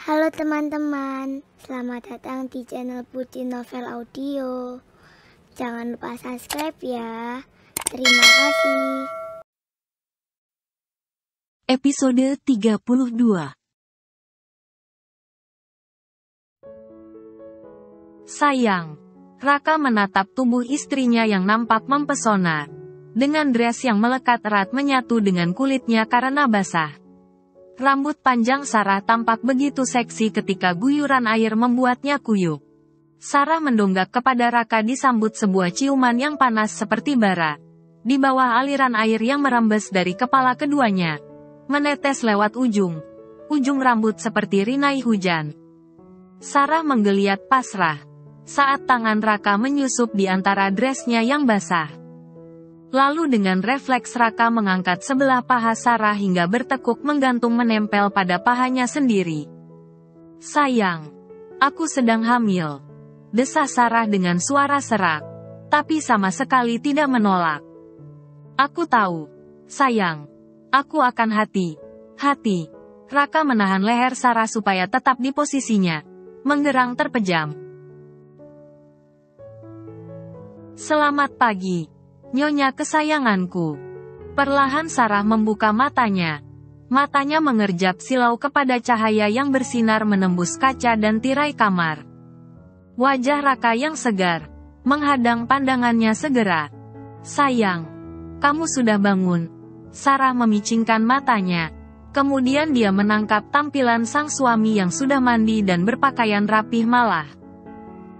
Halo teman-teman, selamat datang di channel Putri Novel Audio. Jangan lupa subscribe ya. Terima kasih. Episode 32. Sayang, Raka menatap tubuh istrinya yang nampak mempesona. Dengan dress yang melekat erat menyatu dengan kulitnya karena basah. Rambut panjang Sarah tampak begitu seksi ketika guyuran air membuatnya kuyup. Sarah mendongak kepada Raka disambut sebuah ciuman yang panas seperti bara. Di bawah aliran air yang merembes dari kepala keduanya. Menetes lewat ujung rambut seperti rinai hujan. Sarah menggeliat pasrah saat tangan Raka menyusup di antara dressnya yang basah. Lalu dengan refleks Raka mengangkat sebelah paha Sarah hingga bertekuk menggantung menempel pada pahanya sendiri. Sayang, aku sedang hamil. Desah Sarah dengan suara serak, tapi sama sekali tidak menolak. Aku tahu, sayang. Aku akan hati. Raka menahan leher Sarah supaya tetap di posisinya. Menggerang terpejam. Selamat pagi, Nyonya kesayanganku. Perlahan Sarah membuka matanya. Matanya mengerjap silau kepada cahaya yang bersinar menembus kaca dan tirai kamar. Wajah Raka yang segar menghadang pandangannya segera. Sayang, kamu sudah bangun. Sarah memicingkan matanya. Kemudian dia menangkap tampilan sang suami yang sudah mandi dan berpakaian rapih malah.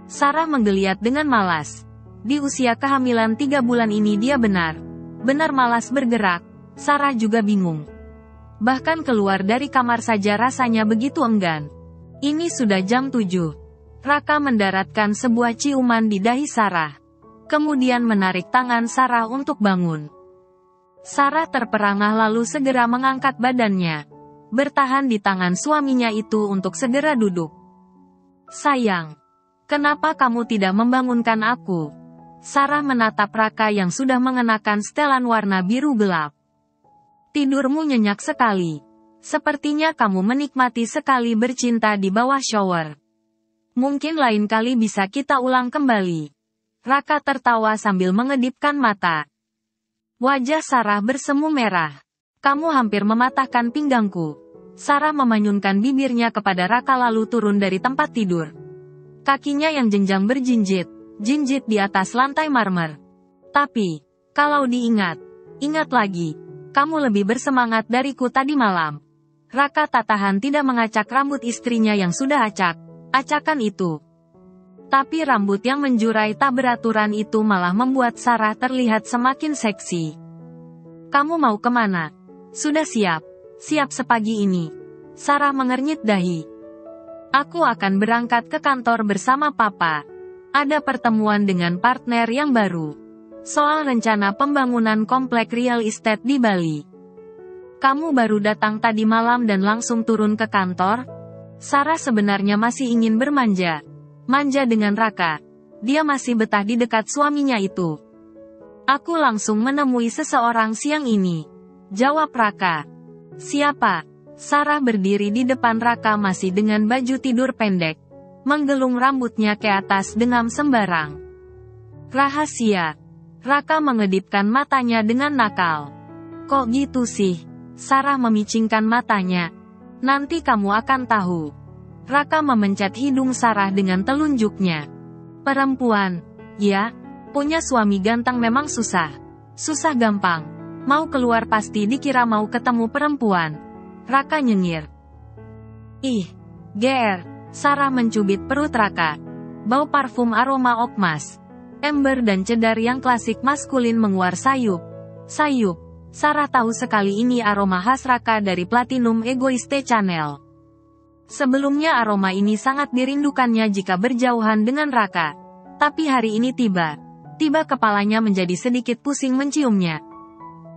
Sarah menggeliat dengan malas. Di usia kehamilan 3 bulan ini dia benar malas bergerak. Sarah juga bingung. Bahkan keluar dari kamar saja rasanya begitu enggan. Ini sudah jam 7. Raka mendaratkan sebuah ciuman di dahi Sarah. Kemudian menarik tangan Sarah untuk bangun. Sarah terperangah lalu segera mengangkat badannya. Bertahan di tangan suaminya itu untuk segera duduk. Sayang, kenapa kamu tidak membangunkan aku? Sarah menatap Raka yang sudah mengenakan setelan warna biru gelap. Tidurmu nyenyak sekali. Sepertinya kamu menikmati sekali bercinta di bawah shower. Mungkin lain kali bisa kita ulang kembali. Raka tertawa sambil mengedipkan mata. Wajah Sarah bersemu merah. Kamu hampir mematahkan pinggangku. Sarah memanyunkan bibirnya kepada Raka lalu turun dari tempat tidur. Kakinya yang jenjang berjinjit di atas lantai marmer. Tapi, kalau ingat lagi, kamu lebih bersemangat dariku tadi malam. Raka tak tahan tidak mengacak rambut istrinya yang sudah acakan itu. Tapi rambut yang menjurai tak beraturan itu malah membuat Sarah terlihat semakin seksi. Kamu mau kemana? Sudah siap sepagi ini. Sarah mengernyit dahi. Aku akan berangkat ke kantor bersama Papa. Ada pertemuan dengan partner yang baru. Soal rencana pembangunan komplek real estate di Bali. Kamu baru datang tadi malam dan langsung turun ke kantor? Sarah sebenarnya masih ingin manja dengan Raka. Dia masih betah di dekat suaminya itu. Aku langsung menemui seseorang siang ini. Jawab Raka. Siapa? Sarah berdiri di depan Raka masih dengan baju tidur pendek. Menggelung rambutnya ke atas dengan sembarang. Rahasia. Raka mengedipkan matanya dengan nakal. Kok gitu sih? Sarah memicingkan matanya. Nanti kamu akan tahu. Raka memencet hidung Sarah dengan telunjuknya. Perempuan, ya, punya suami ganteng memang susah gampang. Mau keluar pasti dikira mau ketemu perempuan. Raka nyengir. Ih, GR. Sarah mencubit perut Raka. Bau parfum aroma okmas, ember dan cedar yang klasik maskulin menguar sayup. Sarah tahu sekali ini aroma khas Raka dari Platinum Egoiste Chanel. Sebelumnya aroma ini sangat dirindukannya jika berjauhan dengan Raka. Tapi hari ini tiba kepalanya menjadi sedikit pusing menciumnya.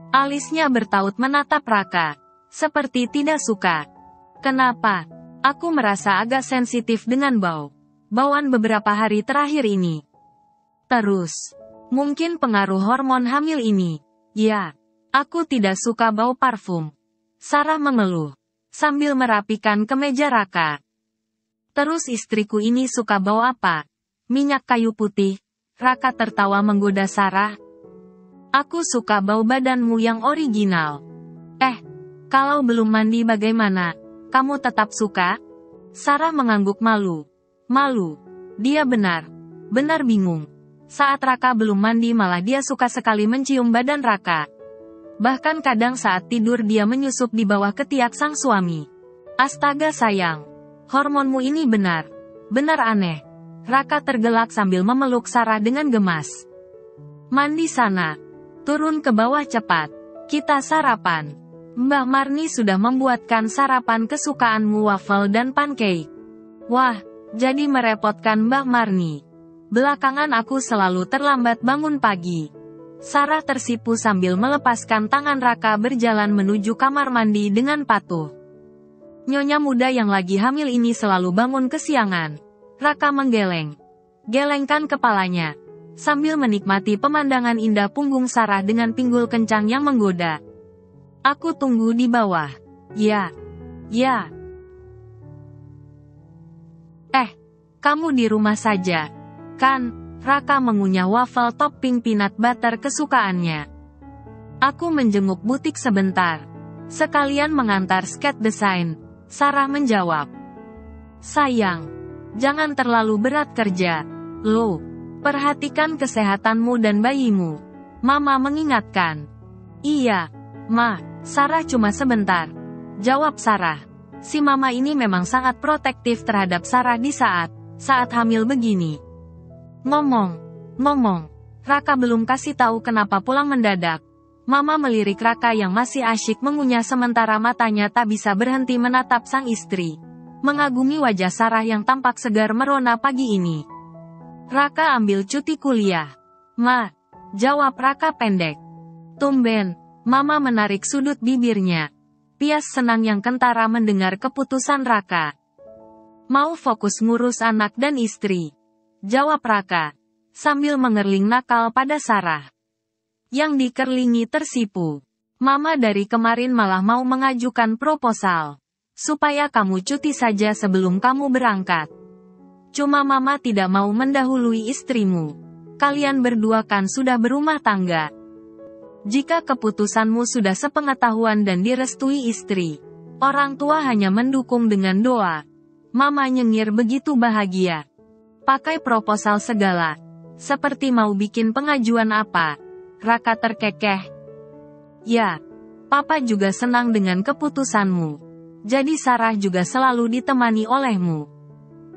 Alisnya bertaut menatap Raka. Seperti tidak suka. Kenapa? Aku merasa agak sensitif dengan bauan beberapa hari terakhir ini. Terus, mungkin pengaruh hormon hamil ini. Ya, aku tidak suka bau parfum. Sarah mengeluh. sambil merapikan kemeja Raka. Terus istriku ini suka bau apa? Minyak kayu putih. Raka tertawa menggoda Sarah. Aku suka bau badanmu yang original. Kalau belum mandi bagaimana? Kamu tetap suka? Sarah mengangguk malu. Malu. Dia benar bingung. Saat Raka belum mandi malah dia suka sekali mencium badan Raka. Bahkan kadang saat tidur dia menyusup di bawah ketiak sang suami. Astaga sayang. Hormonmu ini benar aneh. Raka tergelak sambil memeluk Sarah dengan gemas. Mandi sana. Turun ke bawah cepat. Kita sarapan. Mbak Marni sudah membuatkan sarapan kesukaanmu, waffle dan pancake. Wah, jadi merepotkan Mbak Marni. Belakangan aku selalu terlambat bangun pagi. Sarah tersipu sambil melepaskan tangan Raka berjalan menuju kamar mandi dengan patuh. Nyonya muda yang lagi hamil ini selalu bangun kesiangan. Raka gelengkan kepalanya, sambil menikmati pemandangan indah punggung Sarah dengan pinggul kencang yang menggoda. Aku tunggu di bawah. Ya. Kamu di rumah saja, kan? Raka mengunyah waffle topping peanut butter kesukaannya. Aku menjenguk butik sebentar. Sekalian mengantar skate desain. Sarah menjawab. Sayang, jangan terlalu berat kerja. Loh, perhatikan kesehatanmu dan bayimu. Mama mengingatkan. Iya, Ma. Sarah cuma sebentar. Jawab Sarah. Si mama ini memang sangat protektif terhadap Sarah di saat hamil begini. Ngomong. Raka belum kasih tahu kenapa pulang mendadak. Mama melirik Raka yang masih asyik mengunyah sementara matanya tak bisa berhenti menatap sang istri. Mengagumi wajah Sarah yang tampak segar merona pagi ini. Raka ambil cuti kuliah. Ma, jawab Raka pendek. Tumben, Mama menarik sudut bibirnya. Pias senang yang kentara mendengar keputusan Raka. Mau fokus ngurus anak dan istri. Jawab Raka, sambil mengerling nakal pada Sarah. Yang dikerlingi tersipu. Mama dari kemarin malah mau mengajukan proposal. Supaya kamu cuti saja sebelum kamu berangkat. Cuma Mama tidak mau mendahului istrimu. Kalian berdua kan sudah berumah tangga. Jika keputusanmu sudah sepengetahuan dan direstui istri, orang tua hanya mendukung dengan doa. Mama nyengir begitu bahagia. Pakai proposal segala. Seperti mau bikin pengajuan apa. Raka terkekeh. Ya, Papa juga senang dengan keputusanmu. Jadi Sarah juga selalu ditemani olehmu.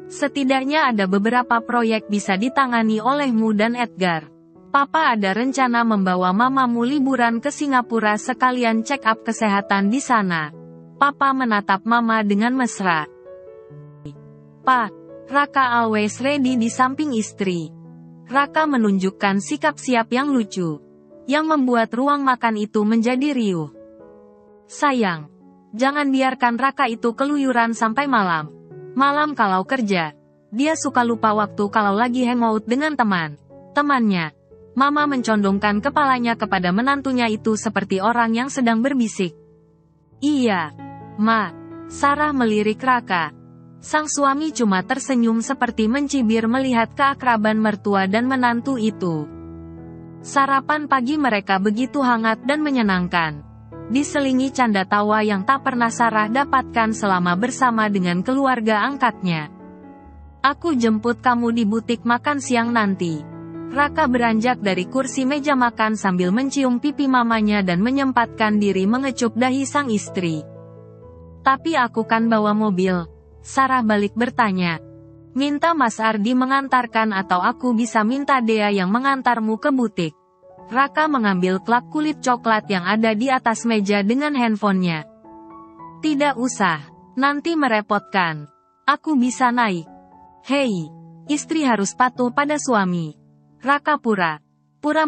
Setidaknya ada beberapa proyek bisa ditangani olehmu dan Edgar. Papa ada rencana membawa mamamu liburan ke Singapura sekalian check up kesehatan di sana. Papa menatap Mama dengan mesra. Pa, Raka always ready di samping istri. Raka menunjukkan sikap siap yang lucu, yang membuat ruang makan itu menjadi riuh. Sayang, jangan biarkan Raka itu keluyuran sampai malam. Malam kalau kerja, dia suka lupa waktu kalau lagi hangout dengan temannya. Mama mencondongkan kepalanya kepada menantunya itu seperti orang yang sedang berbisik. Iya, Ma. Sarah melirik Raka. Sang suami cuma tersenyum seperti mencibir melihat keakraban mertua dan menantu itu. Sarapan pagi mereka begitu hangat dan menyenangkan. Diselingi canda tawa yang tak pernah Sarah dapatkan selama bersama dengan keluarga angkatnya. Aku jemput kamu di butik makan siang nanti. Raka beranjak dari kursi meja makan sambil mencium pipi mamanya dan menyempatkan diri mengecup dahi sang istri. Tapi aku kan bawa mobil. Sarah balik bertanya. Minta Mas Ardi mengantarkan atau aku bisa minta Dea yang mengantarmu ke butik. Raka mengambil klak kulit coklat yang ada di atas meja dengan handphonenya. Tidak usah, nanti merepotkan. Aku bisa naik. Hei, istri harus patuh pada suami. Raka pura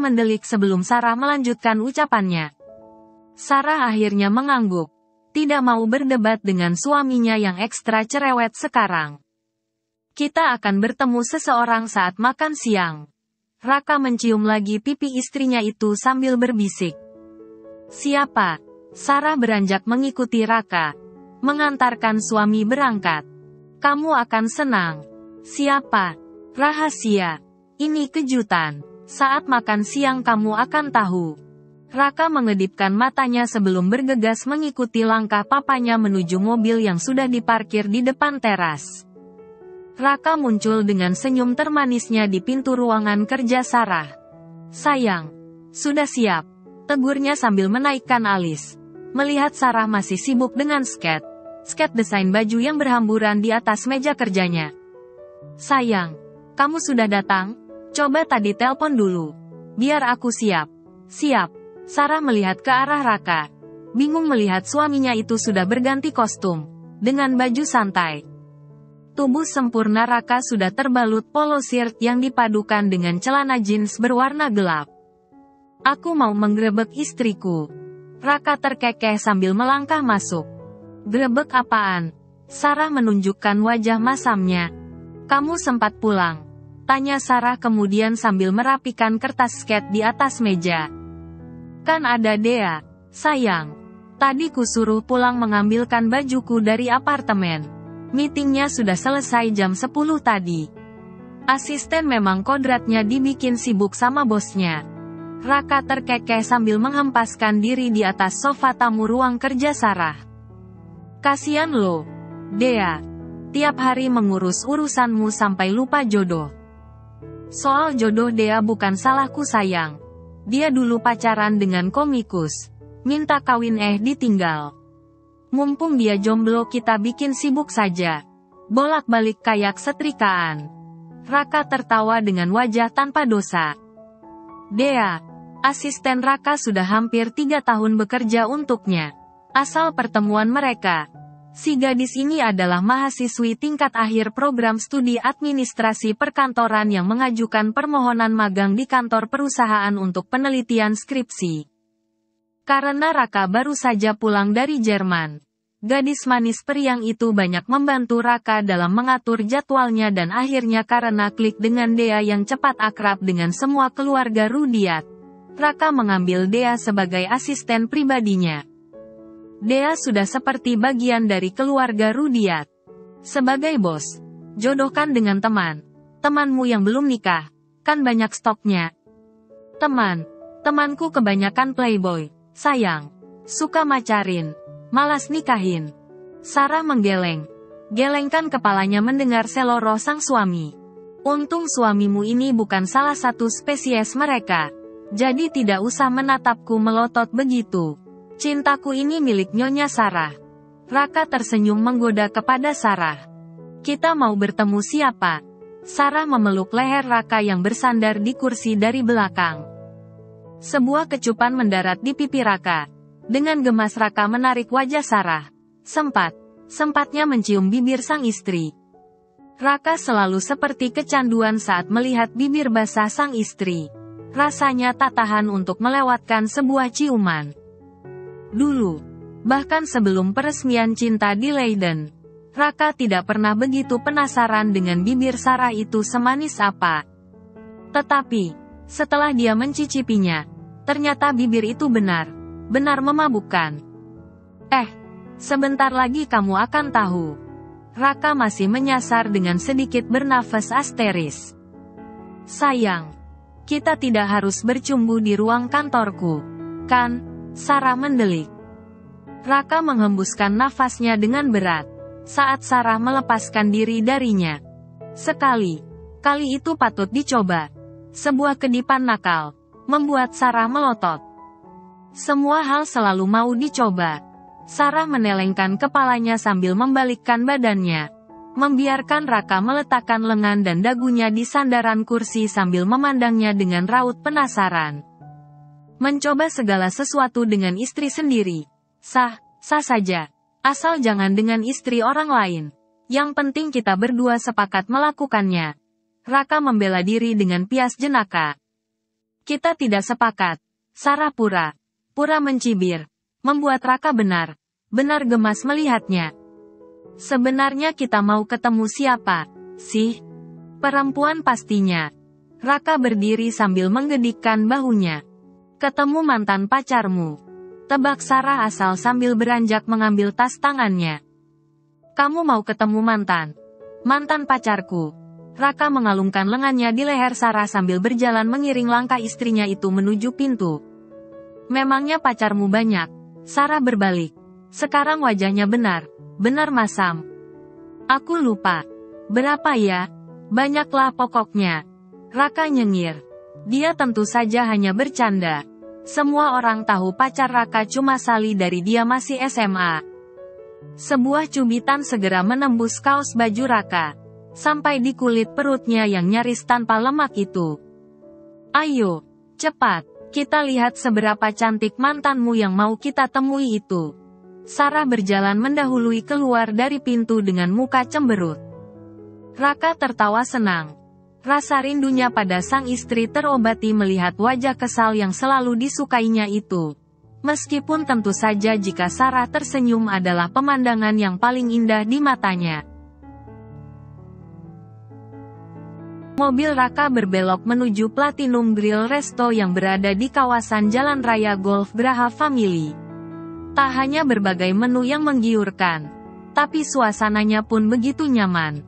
mendelik sebelum Sarah melanjutkan ucapannya. Sarah akhirnya mengangguk. Tidak mau berdebat dengan suaminya yang ekstra cerewet sekarang. Kita akan bertemu seseorang saat makan siang. Raka mencium lagi pipi istrinya itu sambil berbisik. Siapa? Sarah beranjak mengikuti Raka. Mengantarkan suami berangkat. Kamu akan senang. Siapa? Rahasia. Ini kejutan. Saat makan siang kamu akan tahu. Raka mengedipkan matanya sebelum bergegas mengikuti langkah papanya menuju mobil yang sudah diparkir di depan teras. Raka muncul dengan senyum termanisnya di pintu ruangan kerja Sarah. Sayang, sudah siap, tegurnya sambil menaikkan alis. Melihat Sarah masih sibuk dengan skate desain baju yang berhamburan di atas meja kerjanya. Sayang, kamu sudah datang? Coba tadi telepon dulu. Biar aku siap. Siap. Sarah melihat ke arah Raka. Bingung melihat suaminya itu sudah berganti kostum. Dengan baju santai. Tubuh sempurna Raka sudah terbalut polo shirt yang dipadukan dengan celana jeans berwarna gelap. Aku mau menggerebek istriku. Raka terkekeh sambil melangkah masuk. Gerebek apaan? Sarah menunjukkan wajah masamnya. Kamu sempat pulang? Tanya Sarah kemudian sambil merapikan kertas skate di atas meja. Kan ada Dea, sayang. Tadi kusuruh pulang mengambilkan bajuku dari apartemen. Meetingnya sudah selesai jam 10 tadi. Asisten memang kodratnya dibikin sibuk sama bosnya. Raka terkekeh sambil menghempaskan diri di atas sofa tamu ruang kerja Sarah. Kasian lo, Dea. Tiap hari mengurus urusanmu sampai lupa jodoh. Soal jodoh Dea bukan salahku sayang. Dia dulu pacaran dengan komikus. Minta kawin ditinggal. Mumpung dia jomblo kita bikin sibuk saja. Bolak-balik kayak setrikaan. Raka tertawa dengan wajah tanpa dosa. Dea, asisten Raka sudah hampir 3 tahun bekerja untuknya. Asal pertemuan mereka, si gadis ini adalah mahasiswi tingkat akhir program studi administrasi perkantoran yang mengajukan permohonan magang di kantor perusahaan untuk penelitian skripsi. Karena Raka baru saja pulang dari Jerman, gadis manis periang itu banyak membantu Raka dalam mengatur jadwalnya dan akhirnya karena klik dengan Dea yang cepat akrab dengan semua keluarga Rudiat, Raka mengambil Dea sebagai asisten pribadinya. Dea sudah seperti bagian dari keluarga Rudiat. Sebagai bos, jodohkan dengan temanmu yang belum nikah, kan banyak stoknya. Temanku kebanyakan playboy, sayang. Suka macarin, malas nikahin. Sarah gelengkan kepalanya mendengar seloroh sang suami. Untung suamimu ini bukan salah satu spesies mereka. Jadi tidak usah menatapku melotot begitu. Cintaku ini milik Nyonya Sarah. Raka tersenyum menggoda kepada Sarah. Kita mau bertemu siapa? Sarah memeluk leher Raka yang bersandar di kursi dari belakang. Sebuah kecupan mendarat di pipi Raka. Dengan gemas Raka menarik wajah Sarah. Sempatnya mencium bibir sang istri. Raka selalu seperti kecanduan saat melihat bibir basah sang istri. Rasanya tak tahan untuk melewatkan sebuah ciuman. Dulu, bahkan sebelum peresmian cinta di Leiden, Raka tidak pernah begitu penasaran dengan bibir Sarah itu semanis apa. Tetapi, setelah dia mencicipinya, ternyata bibir itu benar memabukkan. Sebentar lagi kamu akan tahu. Raka masih menyasar dengan sedikit bernafas asteris. Sayang, kita tidak harus bercumbu di ruang kantorku, kan? Sarah mendelik. Raka menghembuskan nafasnya dengan berat saat Sarah melepaskan diri darinya. Kali itu patut dicoba. Sebuah kedipan nakal membuat Sarah melotot. Semua hal selalu mau dicoba. Sarah menelengkan kepalanya sambil membalikkan badannya, membiarkan Raka meletakkan lengan dan dagunya di sandaran kursi sambil memandangnya dengan raut penasaran. Mencoba segala sesuatu dengan istri sendiri. Sah saja. Asal jangan dengan istri orang lain. Yang penting kita berdua sepakat melakukannya. Raka membela diri dengan pias jenaka. Kita tidak sepakat. Sarah pura mencibir. Membuat Raka benar gemas melihatnya. Sebenarnya kita mau ketemu siapa, sih? Perempuan pastinya. Raka berdiri sambil menggedikkan bahunya. Ketemu mantan pacarmu. Tebak Sarah asal sambil beranjak mengambil tas tangannya. Kamu mau ketemu mantan? Mantan pacarku. Raka mengalungkan lengannya di leher Sarah sambil berjalan mengiring langkah istrinya itu menuju pintu. Memangnya pacarmu banyak? Sarah berbalik. Sekarang wajahnya benar masam. Aku lupa. Berapa ya? Banyaklah pokoknya. Raka nyengir. Dia tentu saja hanya bercanda. Semua orang tahu pacar Raka cuma Sally dari dia masih SMA. Sebuah cubitan segera menembus kaos baju Raka. Sampai di kulit perutnya yang nyaris tanpa lemak itu. Ayo, cepat, kita lihat seberapa cantik mantanmu yang mau kita temui itu. Sarah berjalan mendahului keluar dari pintu dengan muka cemberut. Raka tertawa senang. Rasa rindunya pada sang istri terobati melihat wajah kesal yang selalu disukainya itu. Meskipun tentu saja jika Sarah tersenyum adalah pemandangan yang paling indah di matanya. Mobil Raka berbelok menuju Platinum Grill Resto yang berada di kawasan Jalan Raya Golf Graha Family. Tak hanya berbagai menu yang menggiurkan, tapi suasananya pun begitu nyaman.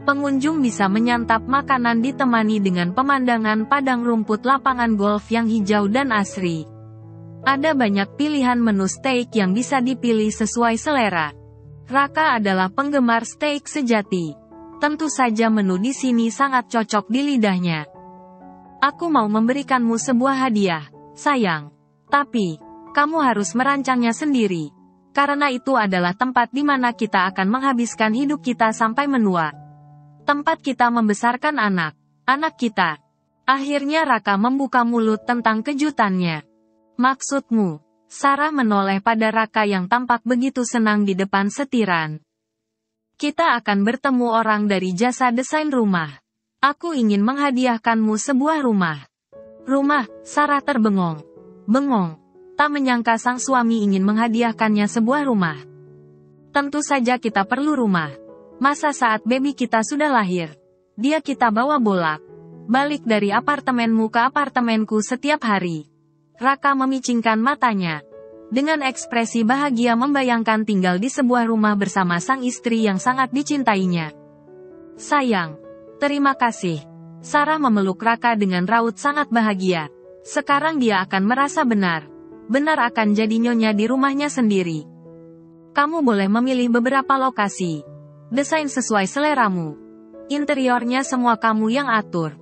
Pengunjung bisa menyantap makanan ditemani dengan pemandangan padang rumput lapangan golf yang hijau dan asri. Ada banyak pilihan menu steak yang bisa dipilih sesuai selera. Raka adalah penggemar steak sejati. Tentu saja menu di sini sangat cocok di lidahnya. Aku mau memberikanmu sebuah hadiah, sayang. Tapi, kamu harus merancangnya sendiri. Karena itu adalah tempat di mana kita akan menghabiskan hidup kita sampai menua. Tempat kita membesarkan anak kita. Akhirnya Raka membuka mulut tentang kejutannya. Maksudmu? Sarah menoleh pada Raka yang tampak begitu senang di depan setiran. Kita akan bertemu orang dari jasa desain rumah. Aku ingin menghadiahkanmu sebuah rumah. Rumah, Sarah terbengong. Bengong. Tak menyangka sang suami ingin menghadiahkannya sebuah rumah. Tentu saja kita perlu rumah. Masa saat baby kita sudah lahir, dia kita bawa bolak-balik dari apartemenmu ke apartemenku setiap hari. Raka memicingkan matanya. Dengan ekspresi bahagia membayangkan tinggal di sebuah rumah bersama sang istri yang sangat dicintainya. Sayang, terima kasih. Sarah memeluk Raka dengan raut sangat bahagia. Sekarang dia akan merasa benar akan jadi nyonya di rumahnya sendiri. Kamu boleh memilih beberapa lokasi. Desain sesuai seleramu. Interiornya semua kamu yang atur.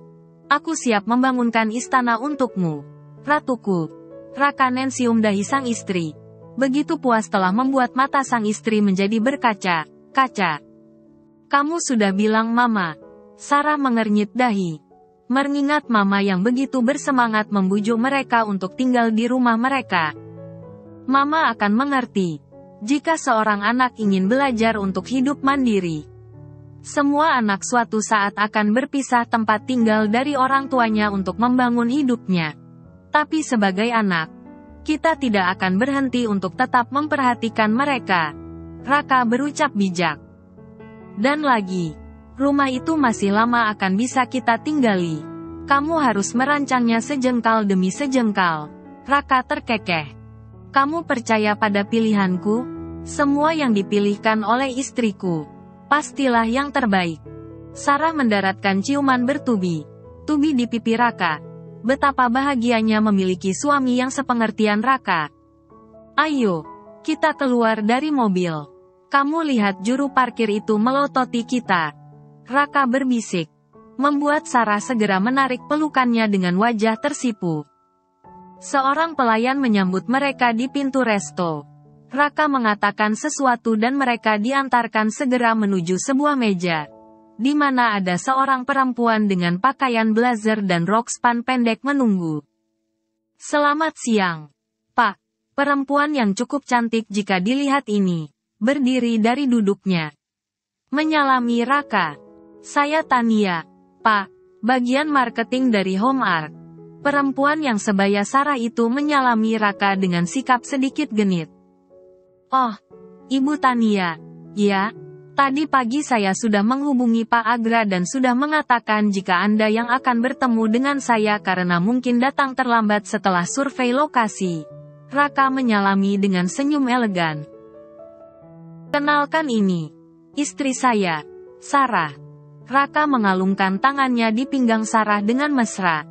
Aku siap membangunkan istana untukmu, Ratuku. Raka mencium dahi sang istri. Begitu puas telah membuat mata sang istri menjadi berkaca-kaca. Kamu sudah bilang mama. Sarah mengernyit dahi. Mengingat mama yang begitu bersemangat membujuk mereka untuk tinggal di rumah mereka. Mama akan mengerti. Jika seorang anak ingin belajar untuk hidup mandiri. Semua anak suatu saat akan berpisah tempat tinggal dari orang tuanya untuk membangun hidupnya. Tapi sebagai anak, kita tidak akan berhenti untuk tetap memperhatikan mereka. Raka berucap bijak. Dan lagi, rumah itu masih lama akan bisa kita tinggali. Kamu harus merancangnya sejengkal demi sejengkal. Raka terkekeh. Kamu percaya pada pilihanku? Semua yang dipilihkan oleh istriku, pastilah yang terbaik. Sarah mendaratkan ciuman bertubi-tubi di pipi Raka. Betapa bahagianya memiliki suami yang sepengertian Raka. Ayo, kita keluar dari mobil. Kamu lihat juru parkir itu melototi kita. Raka berbisik. Membuat Sarah segera menarik pelukannya dengan wajah tersipu. Seorang pelayan menyambut mereka di pintu resto. Raka mengatakan sesuatu dan mereka diantarkan segera menuju sebuah meja. Di mana ada seorang perempuan dengan pakaian blazer dan rok span pendek menunggu. Selamat siang, Pak. Perempuan yang cukup cantik jika dilihat ini, berdiri dari duduknya. Menyalami Raka. Saya Tania, Pak, bagian marketing dari Home Art. Perempuan yang sebaya Sarah itu menyalami Raka dengan sikap sedikit genit. Oh, Ibu Tania, ya. Tadi pagi saya sudah menghubungi Pak Agra dan sudah mengatakan jika Anda yang akan bertemu dengan saya karena mungkin datang terlambat setelah survei lokasi. Raka menyalami dengan senyum elegan. Kenalkan ini, istri saya, Sarah. Raka mengalungkan tangannya di pinggang Sarah dengan mesra.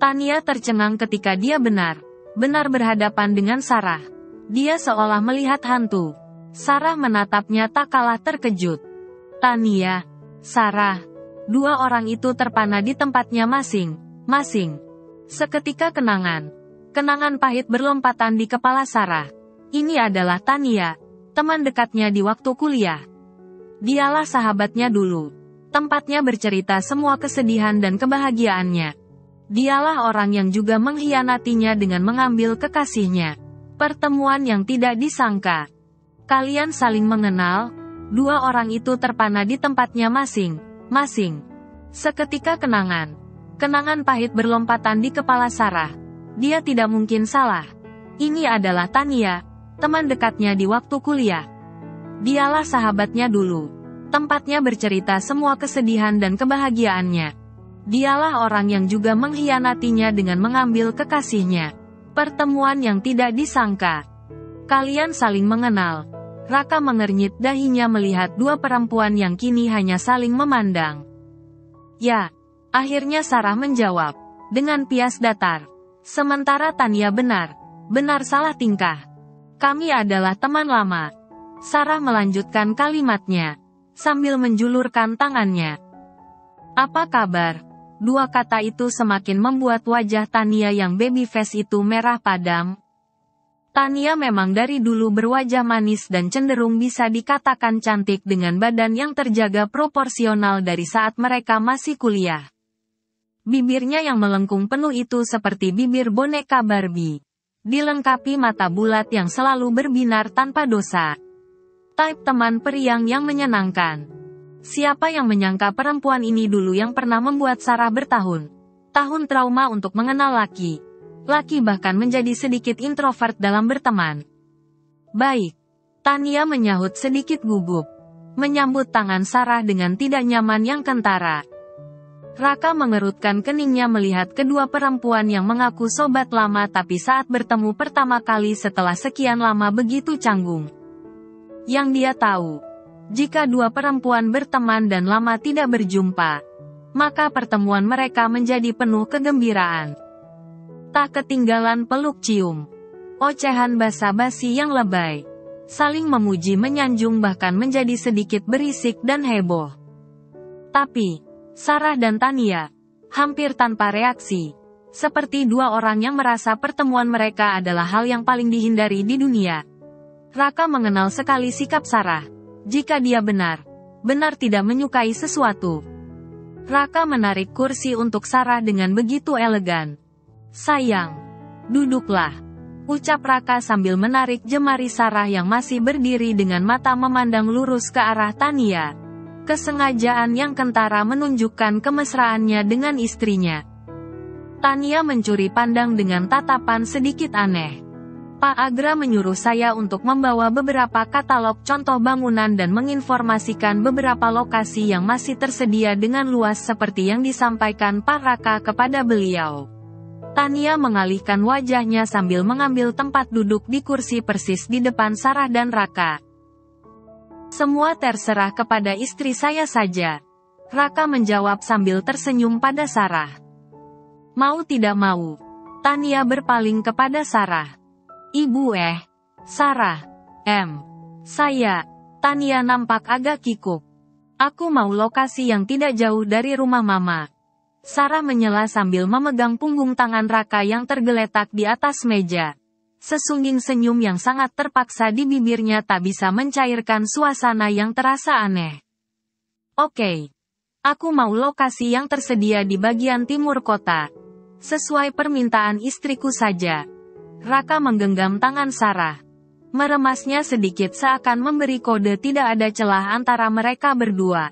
Tania tercengang ketika dia benar-benar berhadapan dengan Sarah. Dia seolah melihat hantu. Sarah menatapnya tak kalah terkejut. Tania, Sarah. Dua orang itu terpana di tempatnya masing-masing. Seketika kenangan pahit berlompatan di kepala Sarah. Ini adalah Tania, teman dekatnya di waktu kuliah. Dialah sahabatnya dulu. Tempatnya bercerita semua kesedihan dan kebahagiaannya. Dialah orang yang juga mengkhianatinya dengan mengambil kekasihnya. Pertemuan yang tidak disangka. Kalian saling mengenal. Dua orang itu terpana di tempatnya masing-masing. Seketika kenangan pahit berlompatan di kepala Sarah. Dia tidak mungkin salah. Ini adalah Tania, teman dekatnya di waktu kuliah. Dialah sahabatnya dulu. Tempatnya bercerita semua kesedihan dan kebahagiaannya. Dialah orang yang juga mengkhianatinya dengan mengambil kekasihnya. Pertemuan yang tidak disangka. Kalian saling mengenal. Raka mengernyit dahinya melihat dua perempuan yang kini hanya saling memandang. Ya, akhirnya Sarah menjawab, dengan pias datar. Sementara Tania benar salah tingkah. Kami adalah teman lama. Sarah melanjutkan kalimatnya, sambil menjulurkan tangannya. Apa kabar? Dua kata itu semakin membuat wajah Tania yang baby face itu merah padam. Tania memang dari dulu berwajah manis dan cenderung bisa dikatakan cantik dengan badan yang terjaga proporsional dari saat mereka masih kuliah. Bibirnya yang melengkung penuh itu seperti bibir boneka Barbie. Dilengkapi mata bulat yang selalu berbinar tanpa dosa. Type teman periang yang menyenangkan. Siapa yang menyangka perempuan ini dulu yang pernah membuat Sarah bertahun-tahun trauma untuk mengenal laki. Laki bahkan menjadi sedikit introvert dalam berteman. Baik. Tania menyahut sedikit gugup. Menyambut tangan Sarah dengan tidak nyaman yang kentara. Raka mengerutkan keningnya melihat kedua perempuan yang mengaku sobat lama tapi saat bertemu pertama kali setelah sekian lama begitu canggung. Yang dia tahu, jika dua perempuan berteman dan lama tidak berjumpa, maka pertemuan mereka menjadi penuh kegembiraan. Tak ketinggalan peluk cium. Ocehan basa-basi yang lebay. Saling memuji menyanjung bahkan menjadi sedikit berisik dan heboh. Tapi, Sarah dan Tania, hampir tanpa reaksi. Seperti dua orang yang merasa pertemuan mereka adalah hal yang paling dihindari di dunia. Raka mengenal sekali sikap Sarah. Jika dia benar tidak menyukai sesuatu. Raka menarik kursi untuk Sarah dengan begitu elegan. Sayang, duduklah, ucap Raka sambil menarik jemari Sarah yang masih berdiri dengan mata memandang lurus ke arah Tania. Kesengajaan yang kentara menunjukkan kemesraannya dengan istrinya. Tania mencuri pandang dengan tatapan sedikit aneh. Pak Agra menyuruh saya untuk membawa beberapa katalog contoh bangunan dan menginformasikan beberapa lokasi yang masih tersedia dengan luas seperti yang disampaikan Pak Raka kepada beliau. Tania mengalihkan wajahnya sambil mengambil tempat duduk di kursi persis di depan Sarah dan Raka. Semua terserah kepada istri saya saja. Raka menjawab sambil tersenyum pada Sarah. Mau tidak mau, Tania berpaling kepada Sarah. Ibu Sarah, saya, Tania nampak agak kikuk. Aku mau lokasi yang tidak jauh dari rumah mama. Sarah menyela sambil memegang punggung tangan Raka yang tergeletak di atas meja. Sesungging senyum yang sangat terpaksa di bibirnya tak bisa mencairkan suasana yang terasa aneh. Oke. Aku mau lokasi yang tersedia di bagian timur kota. Sesuai permintaan istriku saja. Raka menggenggam tangan Sarah. Meremasnya sedikit seakan memberi kode tidak ada celah antara mereka berdua.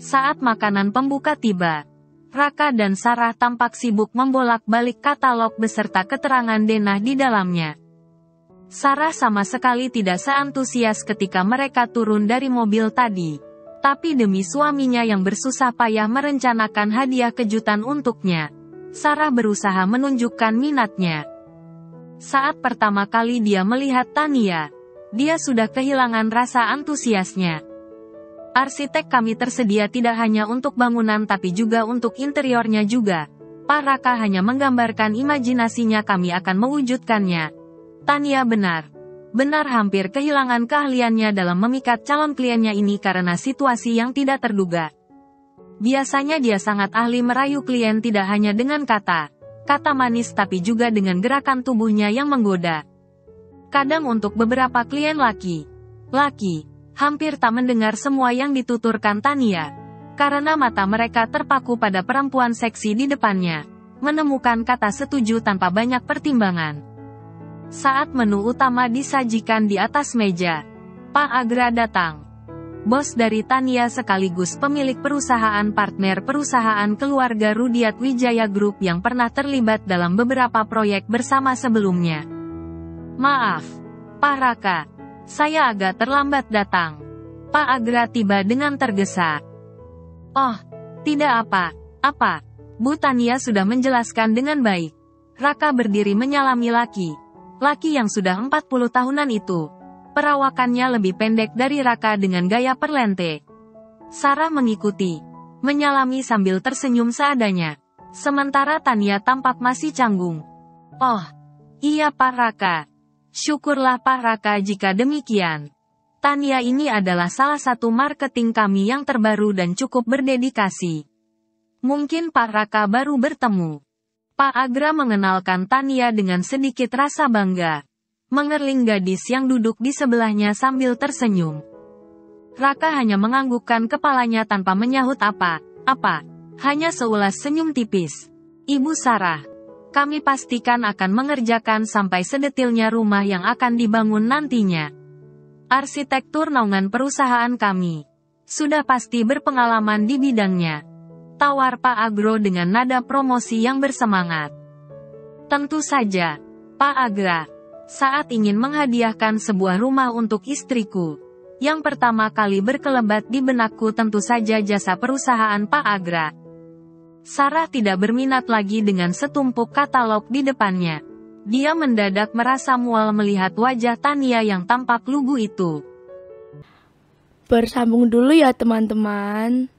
Saat makanan pembuka tiba, Raka dan Sarah tampak sibuk membolak-balik katalog beserta keterangan denah di dalamnya. Sarah sama sekali tidak seantusias ketika mereka turun dari mobil tadi. Tapi demi suaminya yang bersusah payah merencanakan hadiah kejutan untuknya, Sarah berusaha menunjukkan minatnya. Saat pertama kali dia melihat Tania, dia sudah kehilangan rasa antusiasnya. Arsitek kami tersedia tidak hanya untuk bangunan tapi juga untuk interiornya juga. Pak Raka hanya menggambarkan imajinasinya, kami akan mewujudkannya. Tania benar hampir kehilangan keahliannya dalam memikat calon kliennya ini karena situasi yang tidak terduga. Biasanya dia sangat ahli merayu klien tidak hanya dengan kata manis tapi juga dengan gerakan tubuhnya yang menggoda. Kadang untuk beberapa klien laki, hampir tak mendengar semua yang dituturkan Tania. Karena mata mereka terpaku pada perempuan seksi di depannya. Menemukan kata setuju tanpa banyak pertimbangan. Saat menu utama disajikan di atas meja, Pak Agra datang. Bos dari Tania sekaligus pemilik perusahaan partner perusahaan keluarga Rudiat Wijaya Group yang pernah terlibat dalam beberapa proyek bersama sebelumnya. Maaf, Pak Raka. Saya agak terlambat datang. Pak Agra tiba dengan tergesa. Oh, tidak apa. Bu Tania sudah menjelaskan dengan baik. Raka berdiri menyalami laki yang sudah 40 tahunan itu. Perawakannya lebih pendek dari Raka dengan gaya perlente. Sarah mengikuti, menyalami sambil tersenyum seadanya. Sementara Tania tampak masih canggung. Oh, iya Pak Raka. Syukurlah Pak Raka jika demikian. Tania ini adalah salah satu marketing kami yang terbaru dan cukup berdedikasi. Mungkin Pak Raka baru bertemu. Pak Agra mengenalkan Tania dengan sedikit rasa bangga. Mengerling gadis yang duduk di sebelahnya sambil tersenyum. Raka hanya menganggukkan kepalanya tanpa menyahut apa. Hanya seulas senyum tipis. Ibu Sarah. Kami pastikan akan mengerjakan sampai sedetilnya rumah yang akan dibangun nantinya. Arsitektur naungan perusahaan kami sudah pasti berpengalaman di bidangnya. Tawar Pak Agro dengan nada promosi yang bersemangat. Tentu saja, Pak Agra. Saat ingin menghadiahkan sebuah rumah untuk istriku, yang pertama kali berkelebat di benakku tentu saja jasa perusahaan Pak Agra. Sarah tidak berminat lagi dengan setumpuk katalog di depannya. Dia mendadak merasa mual melihat wajah Tania yang tampak lugu itu. Bersambung dulu ya teman-teman.